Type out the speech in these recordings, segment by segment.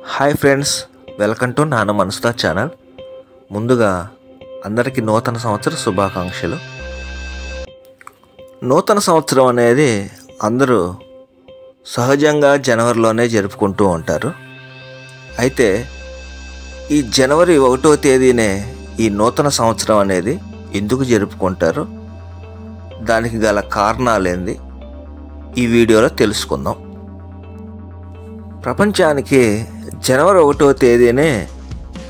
Hi friends, welcome to నాన్న మనసుదా channel. ముందుగా అందరికీ నూతన సంవత్సర శుభాకాంక్షలు. నూతన సంవత్సరం అనేది అందరూ సహజంగా జనవరిలోనే జరుపుకుంటూ ఉంటారు. అయితే ఈ జనవరి 1వ తేదీనే ఈ నూతన సంవత్సరం అనేది ఎందుకు జరుపుకుంటారు, దానికి గల కారణాలేంది ఈ వీడియోలో తెలుసుకుందాం. ప్రపంచానికి జనవరి 1వ తేదీనే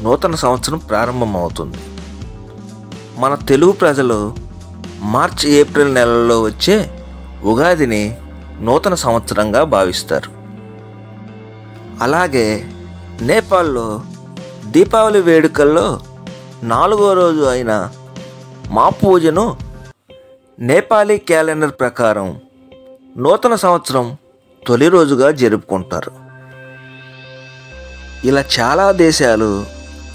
నూతన సంవత్సరం ప్రారంభమవుతుంది. మన తెలుగు ప్రజలు మార్చి ఏప్రిల్ నెలల్లో వచ్చే ఉగాదిని నూతన సంవత్సరంగా భావిస్తారు. అలాగే నేపాల్లో దీపావళి వేడుకల్లో 4వ రోజు అయిన మా పూజను నేపాలీ క్యాలెండర్ ప్రకారం నూతన సంవత్సరం తొలి రోజుగా జరుపుకుంటారు. ఇలా చాలా దేశాలు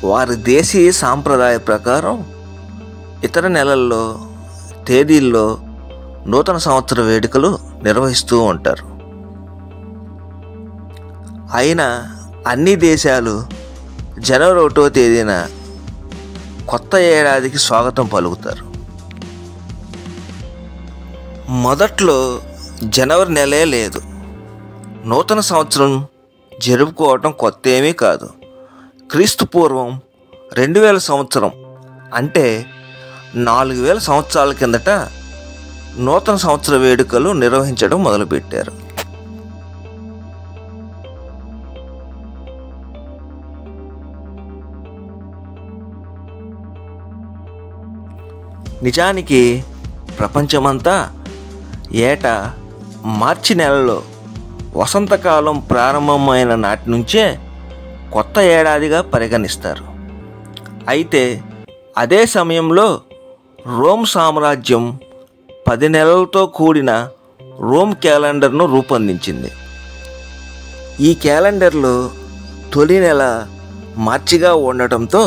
వారి దేశీయ సాంప్రదాయ ప్రకారం ఇతర నెలల్లో తేదీల్లో నూతన సంవత్సర వేడుకలు నిర్వహిస్తూ ఉంటారు. అయినా అన్ని దేశాలు జనవరి 1వ తేదీన కొత్త ఏడాదికి స్వాగతం పలుకుతారు. మొదట్లో జనవరి నెలే లేదు. నూతన సంవత్సరం జరుపుకోవటం కొత్త ఏమీ కాదు. క్రీస్తు పూర్వం 2000 సంవత్సరం అంటే 4000 సంవత్సరాల కిందట నూతన సంవత్సర వేడుకలు నిర్వహించడం మొదలుపెట్టారు. నిజానికి ప్రపంచమంతా ఏటా మార్చి నెలలో వసంతకాలం ప్రారంభమైన నాటి నుంచే కొత్త ఏడాదిగా పరిగణిస్తారు. అయితే అదే సమయంలో రోమ్ సామ్రాజ్యం 10 నెలలతో కూడిన రోమ్ క్యాలెండర్ను రూపొందించింది. ఈ క్యాలెండర్లో తొలి నెల మార్చిగా ఉండటంతో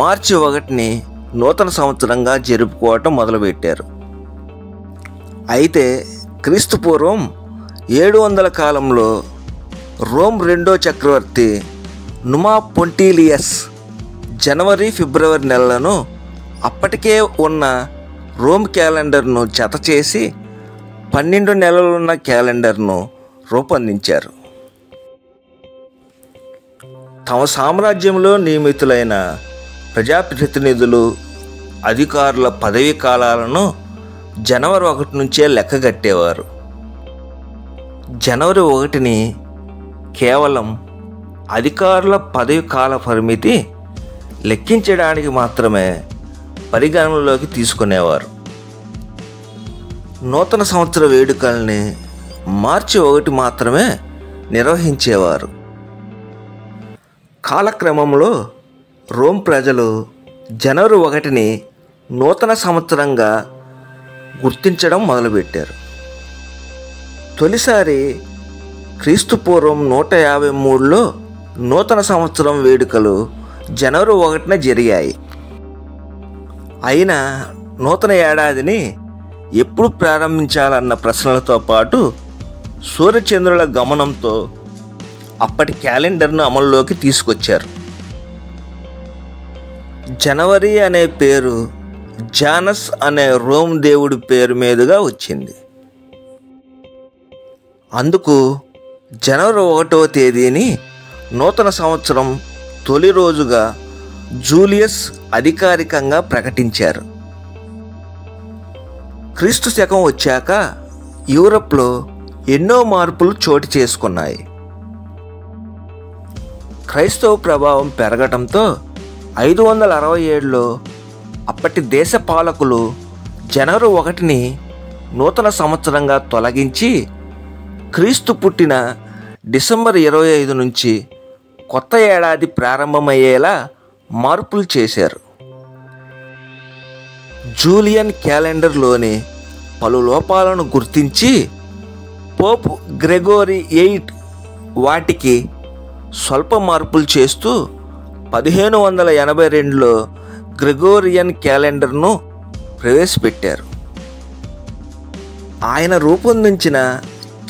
మార్చి 1ని నూతన సంవత్సరంగా జరుపుకోవటం మొదలుపెట్టారు. అయితే క్రీస్తు పూర్వం 700 కాలంలో రోమ్ 2వ చక్రవర్తి నుమా పొంటీలియస్ జనవరి ఫిబ్రవరి నెలలను అప్పటికే ఉన్న రోమ్ క్యాలెండర్ను జత చేసి 12 నెలలున్న క్యాలెండర్ను రూపొందించారు. తమ సామ్రాజ్యంలో నియమితులైన ప్రజాప్రతినిధులు అధికారుల పదవీ కాలాలను జనవరి 1 నుంచే లెక్కగట్టేవారు. జనవరి 1ని కేవలం అధికారుల పదవి కాల పరిమితి లెక్కించడానికి మాత్రమే పరిగణనలోకి తీసుకునేవారు. నూతన సంవత్సర వేడుకల్ని మార్చి 1 మాత్రమే నిర్వహించేవారు. కాలక్రమంలో రోమ్ ప్రజలు జనవరి 1ని నూతన సంవత్సరంగా గుర్తించడం మొదలుపెట్టారు. తొలిసారి క్రీస్తు పూర్వం 153లో నూతన సంవత్సరం వేడుకలు జనవరి 1న జరిగాయి. అయినా నూతన ఏడాదిని ఎప్పుడు ప్రారంభించాలన్న ప్రశ్నలతో పాటు సూర్యచంద్రుల గమనంతో అప్పటి క్యాలెండర్ను అమల్లోకి తీసుకొచ్చారు. జనవరి అనే పేరు జానస్ అనే రోమ్ దేవుడి పేరు మీదుగా వచ్చింది. అందుకు జనవరి 1వ తేదీని నూతన సంవత్సరం తొలి రోజుగా జూలియస్ అధికారికంగా ప్రకటించారు. క్రీస్తు శకం వచ్చాక యూరప్లో ఎన్నో మార్పులు చోటు చేసుకున్నాయి. క్రైస్తవ ప్రభావం పెరగటంతో 567లో అప్పటి దేశ పాలకులు జనవరి 1ని నూతన సంవత్సరంగా తొలగించి క్రీస్తు పుట్టిన డిసెంబర్ 25 నుంచి కొత్త ఏడాది ప్రారంభమయ్యేలా మార్పులు చేశారు. జూలియన్ క్యాలెండర్లోని పలు లోపాలను గుర్తించి పోప్ గ్రెగోరీ 8 వాటికి స్వల్ప మార్పులు చేస్తూ 1582లో గ్రెగోరియన్ క్యాలెండర్ను ప్రవేశపెట్టారు. ఆయన రూపొందించిన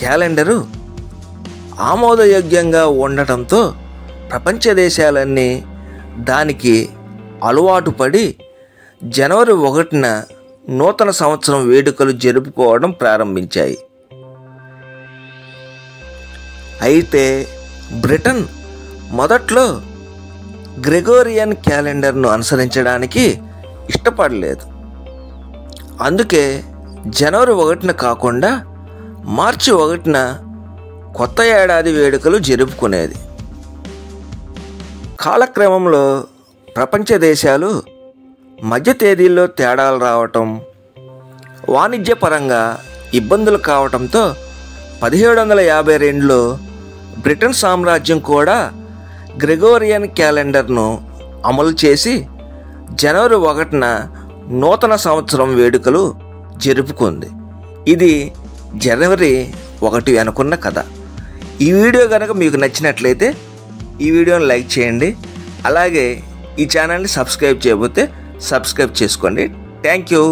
క్యాలెండరు ఆమోదయోగ్యంగా ఉండటంతో ప్రపంచ దేశాలన్నీ దానికి అలవాటు పడి జనవరి 1న నూతన సంవత్సరం వేడుకలు జరుపుకోవడం ప్రారంభించాయి. అయితే బ్రిటన్ మొదట్లో గ్రెగోరియన్ క్యాలెండర్ను అనుసరించడానికి ఇష్టపడలేదు. అందుకే జనవరి 1న కాకుండా మార్చి 1న కొత్త ఏడాది వేడుకలు జరుపుకునేది. కాలక్రమంలో ప్రపంచ దేశాలు మధ్య తేదీల్లో తేడాలు రావటం, వాణిజ్యపరంగా ఇబ్బందులు కావటంతో 1752లో బ్రిటన్ సామ్రాజ్యం కూడా గ్రెగోరియన్ క్యాలెండర్ను అమలు చేసి జనవరి 1న నూతన సంవత్సరం వేడుకలు జరుపుకుంది. ఇది జనవరి 1 అనుకున్న కథ. ఈ వీడియో కనుక మీకు నచ్చినట్లయితే ఈ వీడియోని లైక్ చేయండి. అలాగే ఈ ఛానల్ని సబ్స్క్రైబ్ చేయకపోతే సబ్స్క్రైబ్ చేసుకోండి. Thank you.